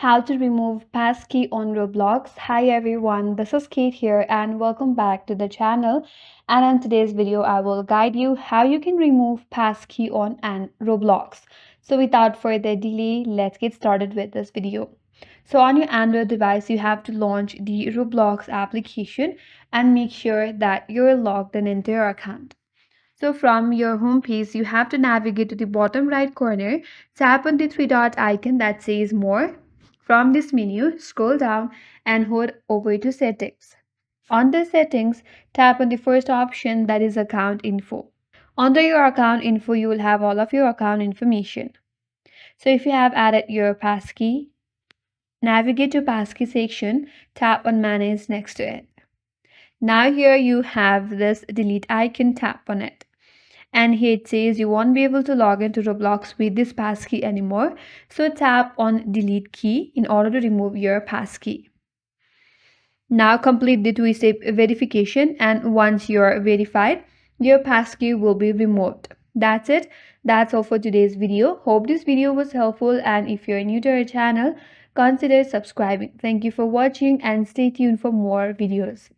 How to remove passkey on Roblox. Hi everyone, this is Kate here and welcome back to the channel. And in today's video, I will guide you how you can remove passkey on Roblox. So without further delay, let's get started with this video. So on your Android device, you have to launch the Roblox application and make sure that you're logged in into your account. So from your home page, you have to navigate to the bottom right corner, tap on the three dot icon that says more. From this menu, scroll down and hold over to settings. Under settings, tap on the first option that is account info. Under your account info, you will have all of your account information. So if you have added your passkey, navigate to passkey section, tap on manage next to it. Now here you have this delete icon, tap on it. And here it says you won't be able to log into Roblox with this passkey anymore. So tap on delete key in order to remove your passkey. Now complete the two-step verification, and once you're verified, your passkey will be removed. That's it. That's all for today's video. Hope this video was helpful, and if you're new to our channel, consider subscribing. Thank you for watching and stay tuned for more videos.